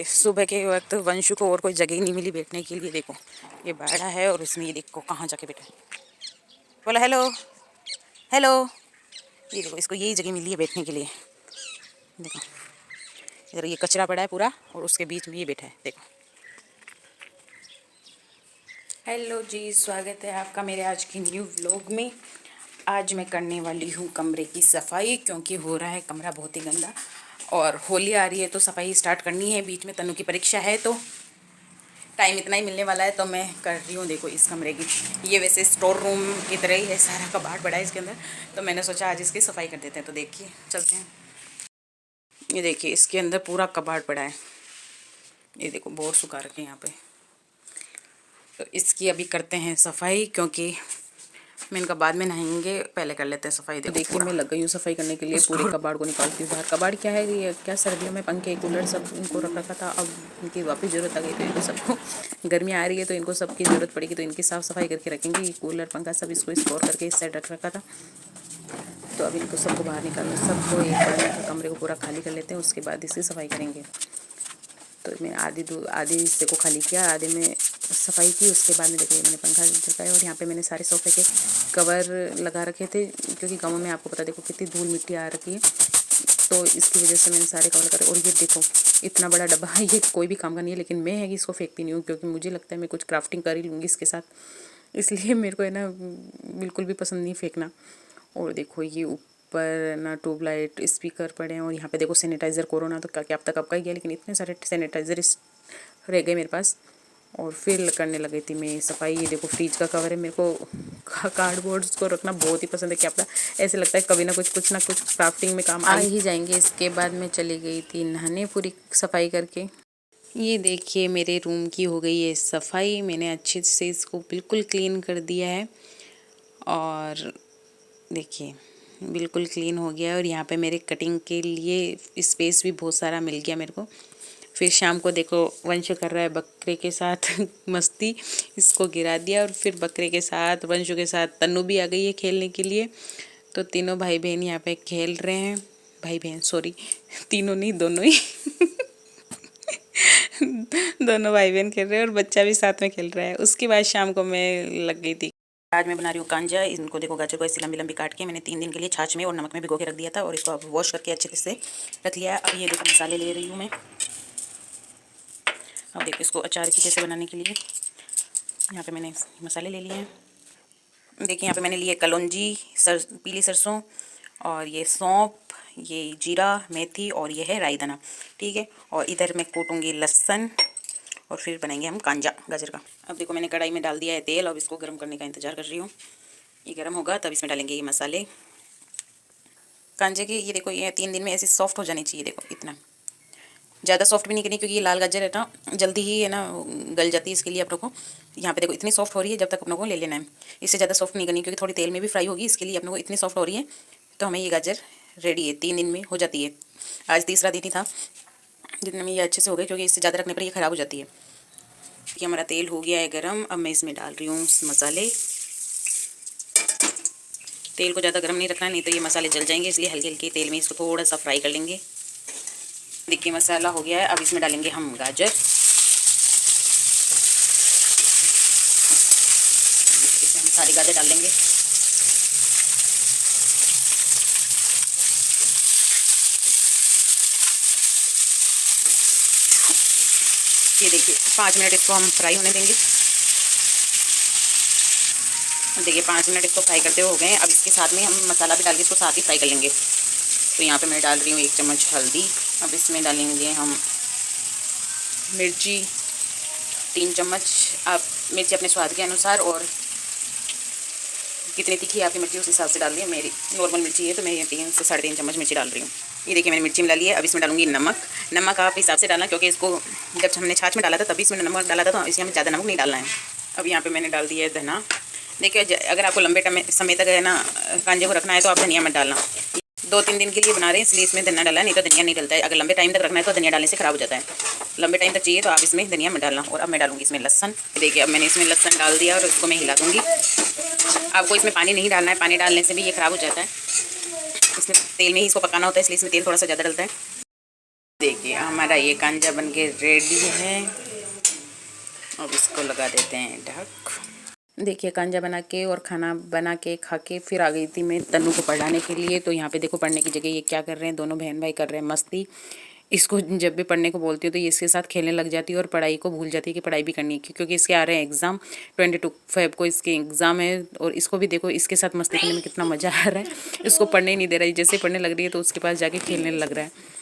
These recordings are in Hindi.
देखिए सुबह के वक्त वंशु को और कोई जगह ही नहीं मिली बैठने के लिए। देखो ये बाड़ा है और इसमें ये देखो कहाँ जाके बैठा है। बोलो हेलो हेलो। ये देखो इसको यही जगह मिली है बैठने के लिए। देखो इधर ये कचरा पड़ा है पूरा और उसके बीच में ये बैठा है। देखो। हेलो जी, स्वागत है आपका मेरे आज की न्यू व्लॉग में। आज मैं करने वाली हूँ कमरे की सफाई, क्योंकि हो रहा है कमरा बहुत ही गंदा और होली आ रही है तो सफाई स्टार्ट करनी है। बीच में तनु की परीक्षा है तो टाइम इतना ही मिलने वाला है, तो मैं कर रही हूँ देखो इस कमरे की। ये वैसे स्टोर रूम की तरह ही है, सारा कबाड़ बड़ा है इसके अंदर, तो मैंने सोचा आज इसकी सफाई कर देते हैं। तो देखिए चलते हैं। ये देखिए इसके अंदर पूरा कबाड़ पड़ा है। ये देखो बहुत सुखा रखे हैं यहाँ पे। तो इसकी अभी करते हैं सफाई, क्योंकि मैं इनका बाद में नहाएंगे, पहले कर लेते हैं सफाई। देखिए मैं लग गई हूँ सफाई करने के लिए। पूरे कबाड़ को निकालती हूँ बाहर। कबाड़ क्या है, ये क्या सर्दियों में पंखे कूलर सब इनको रख रखा था, अब इनकी वापस ज़रूरत आ गई तो इनको सबको गर्मी आ रही है तो इनको सबकी ज़रूरत पड़ेगी, तो इनकी साफ़ सफाई करके रखेंगे। ये कूलर पंखा सब इसको स्टोर करके इस साइड रख रखा था, तो अब इनको सबको बाहर निकालना, सबको एक बार कमरे को पूरा खाली कर लेते हैं, उसके बाद इसकी सफाई करेंगे। तो मैं आधी हिस्से को खाली किया, आधे में सफाई की। उसके बाद में देखिए मैंने पंखा झटकाया और यहाँ पे मैंने सारे सोफे के कवर लगा रखे थे, क्योंकि गाँव में आपको पता देखो कितनी धूल मिट्टी आ रखी है, तो इसकी वजह से मैंने सारे कवर लगा। और ये देखो इतना बड़ा डब्बा है, ये कोई भी काम का नहीं है, लेकिन मैं है कि इसको फेंकती नहीं हूँ, क्योंकि मुझे लगता है मैं कुछ क्राफ्टिंग कर ही लूँगी इसके साथ, इसलिए मेरे को है ना बिल्कुल भी पसंद नहीं फेंकना। और देखो ये ऊपर ना ट्यूबलाइट स्पीकर पड़े हैं, और यहाँ पे देखो सैनिटाइज़र। कोरोना तो क्या अब तक कब का ही गया, लेकिन इतने सारे सैनिटाइज़र रह गए मेरे पास। और फिर करने लगी थी मैं सफाई। ये देखो फ्रिज का कवर है, मेरे को कार्डबोर्ड्स को रखना बहुत ही पसंद है। क्या पता ऐसे लगता है कभी ना कुछ ना कुछ क्राफ्टिंग में काम आ ही जाएंगे। इसके बाद मैं चली गई थी नहाने पूरी सफाई करके। ये देखिए मेरे रूम की हो गई है सफाई। मैंने अच्छे से इसको बिल्कुल क्लीन कर दिया है, और देखिए बिल्कुल क्लीन हो गया है। और यहाँ पे मेरे कटिंग के लिए स्पेस भी बहुत सारा मिल गया मेरे को। फिर शाम को देखो वंशु कर रहा है बकरे के साथ मस्ती, इसको गिरा दिया, और फिर बकरे के साथ वंशु के साथ तन्नू भी आ गई है खेलने के लिए। तो तीनों भाई बहन यहाँ पे खेल रहे हैं। भाई बहन सॉरी, तीनों नहीं दोनों ही दोनों भाई बहन खेल रहे हैं और बच्चा भी साथ में खेल रहा है। उसके बाद शाम को मैं लग गई थी। आज मैं बना रही हूँ कांजा। इनको देखो गाजर को ऐसी लंबी लंबी काट के मैंने 3 दिन के लिए छाछ में और नमक में भिगो के रख दिया था, और इसको अब वॉश करके अच्छे से रख लिया है। अब ये देखो मसाले ले रही हूँ मैं। अब देखो इसको अचार की जैसे बनाने के लिए यहाँ पे मैंने मसाले ले लिए हैं। देखिए यहाँ पे मैंने लिए कलौंजी, पीली सरसों, और ये सौंफ, ये जीरा, मेथी, और ये है राई दाना, ठीक है। और इधर मैं कूटूँगी लहसुन, और फिर बनाएंगे हम कांजा गाजर का। अब देखो मैंने कढ़ाई में डाल दिया है तेल, अब इसको गर्म करने का इंतज़ार कर रही हूँ। ये गर्म होगा तब इसमें डालेंगे ये मसाले कांजे के। ये देखो ये 3 दिन में ऐसे सॉफ्ट हो जानी चाहिए। देखो इतना ज़्यादा सॉफ्ट भी नहीं करनी, क्योंकि ये लाल गाजर है ना जल्दी ही है ना गल जाती है, इसके लिए आप लोगों को यहाँ पे देखो इतनी सॉफ्ट हो रही है, जब तक अपनों को ले लेना है। इससे ज़्यादा सॉफ्ट नहीं करनी, क्योंकि थोड़ी तेल में भी फ्राई होगी, इसके लिए अपनों को इतनी सॉफ्ट हो रही है। तो हमें ये गाजर रेडी है, 3 दिन में हो जाती है। आज तीसरा दिन ही था जितने में ये अच्छे से हो गए, क्योंकि इससे ज़्यादा रखने पर ये ख़राब हो जाती है। ये हमारा तेल हो गया है गरम। अब मैं इसमें डाल रही हूँ मसाले। तेल को ज़्यादा गर्म नहीं रखना, नहीं तो ये मसाले जल जाएंगे, इसलिए हल्के हल्के तेल में इसको थोड़ा सा फ्राई कर लेंगे। देखिए मसाला हो गया है। अब इसमें डालेंगे हम गाजर। इसमें हम सारी गाजर डाल देंगे। ये देखिए 5 मिनट इसको हम फ्राई होने देंगे। देखिए 5 मिनट इसको फ्राई करते हो गए। अब इसके साथ में हम मसाला भी डाल के इसको साथ ही फ्राई कर लेंगे। तो यहाँ पे मैं डाल रही हूँ 1 चम्मच हल्दी। अब इसमें डालेंगे हम मिर्ची 3 चम्मच। आप मिर्ची अपने स्वाद के अनुसार, और कितनी तीखी आपकी मिर्ची उस हिसाब से डाल दी। मेरी नॉर्मल मिर्ची है तो मैं 3 से 3.5 चम्मच मिर्ची डाल रही हूँ। ये देखिए मैंने मिर्ची मिला ली है। अब इसमें डालूंगी नमक। नमक आप हिसाब से डालना, क्योंकि इसको जब हमने छाछ में डाला था तभी इसमें नमक डाला था, तो इसलिए हमें ज़्यादा नमक नहीं डालना है। अब यहाँ पे मैंने डाल दिया है धना। देखिए अगर आपको लंबे समय तक है ना कांजे को रखना है तो आप धनिया मत डालना। 2-3 दिन के लिए बना रहे हैं इसलिए इसमें धनिया डाला है, नहीं तो धनिया नहीं डलता है। अगर लंबे टाइम तक रखना है तो धनिया डालने से ख़राब हो जाता है। लंबे टाइम तक चाहिए तो आप इसमें धनिया मत डालना। और अब मैं डालूंगी इसमें लहसन। देखिए अब मैंने इसमें लहसन डाल दिया और इसको मैं हिला दूँगी। आपको इसमें पानी नहीं डालना है, पानी डालने से भी ये ख़राब हो जाता है। इसमें तेल में ही इसको पकाना होता है, इसलिए इसमें तेल थोड़ा सा ज़्यादा डलता है। देखिए हमारा ये कांजा बन के रेडी है। अब इसको लगा देते हैं ढक। देखिए कांजा बना के और खाना बना के खा के फिर आ गई थी मैं तन्नू को पढ़ाने के लिए। तो यहाँ पे देखो पढ़ने की जगह ये क्या कर रहे हैं, दोनों बहन भाई कर रहे हैं मस्ती। इसको जब भी पढ़ने को बोलती हूँ तो ये इसके साथ खेलने लग जाती है और पढ़ाई को भूल जाती है कि पढ़ाई भी करनी है, क्योंकि इसके आ रहे हैं एग्ज़ाम। 22 फेब को इसके एग्ज़ाम है और इसको भी देखो इसके साथ मस्ती करने में कितना मज़ा आ रहा है। इसको पढ़ने ही नहीं दे रहा है, जैसे पढ़ने लग रही है तो उसके पास जाके खेलने लग रहा है।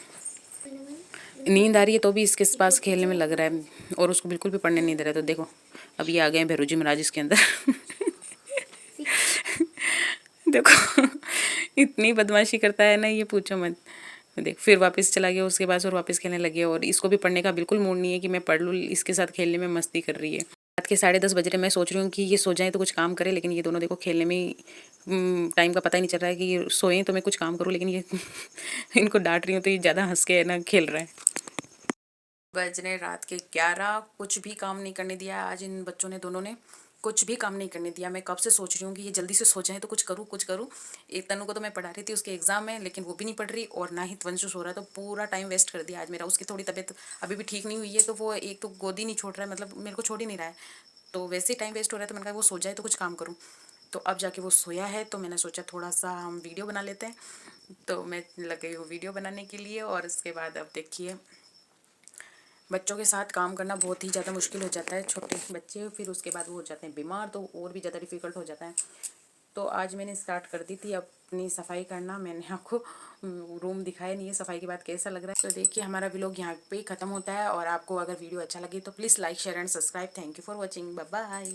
नींद आ रही है तो भी इसके पास खेलने में लग रहा है और उसको बिल्कुल भी पढ़ने नहीं दे रहा है। तो देखो अब ये आ गए हैं भैरू जी महाराज इसके अंदर। देखो इतनी बदमाशी करता है ना, ये पूछो मत। देख फिर वापस चला गया उसके पास और वापस खेलने लग गया। और इसको भी पढ़ने का बिल्कुल मूड नहीं है कि मैं पढ़ लूँ, इसके साथ खेलने में मस्ती कर रही है। रात के 10:30 बज रहे, मैं सोच रही हूँ कि ये सो जाएं तो कुछ काम करें, लेकिन ये दोनों देखो खेलने में टाइम का पता ही नहीं चल रहा है कि ये सोएं तो मैं कुछ काम करूँ, लेकिन ये इनको डांट रही हूँ तो ये ज़्यादा हंस के ना खेल रहा है। बज रहे रात के 11, कुछ भी काम नहीं करने दिया आज इन बच्चों ने, दोनों ने कुछ भी काम नहीं करने दिया। मैं कब से सोच रही हूँ कि ये जल्दी से सो जाएं तो कुछ करूँ कुछ करूँ। एक तनु को तो मैं पढ़ा रही थी, उसके एग्जाम है, लेकिन वो भी नहीं पढ़ रही और ना ही त्वंशु सो रहा है। तो पूरा टाइम वेस्ट कर दिया आज मेरा। उसकी थोड़ी तबीयत अभी भी ठीक नहीं हुई है, तो वो एक तो गोदी नहीं छोड़ रहा है, मतलब मेरे को छोड़ ही नहीं रहा है, तो वैसे ही टाइम वेस्ट हो रहा है। तो मैंने कहा वो सो जाए तो कुछ काम करूँ। तो अब जाके वो सोया है तो मैंने सोचा थोड़ा सा हम वीडियो बना लेते हैं। तो मैं लग गई हूँ वीडियो बनाने के लिए। और उसके बाद अब देखिए बच्चों के साथ काम करना बहुत ही ज़्यादा मुश्किल हो जाता है, छोटे बच्चे फिर उसके बाद वो हो जाते हैं बीमार, तो और भी ज़्यादा डिफ़िकल्ट हो जाता है। तो आज मैंने स्टार्ट कर दी थी अपनी सफाई करना। मैंने आपको रूम दिखाया नहीं है सफाई के बाद कैसा लग रहा है। तो देखिए हमारा व्लॉग यहाँ पे ख़त्म होता है। और आपको अगर वीडियो अच्छा लगे तो please like share and subscribe. Thank you for watching, bye bye.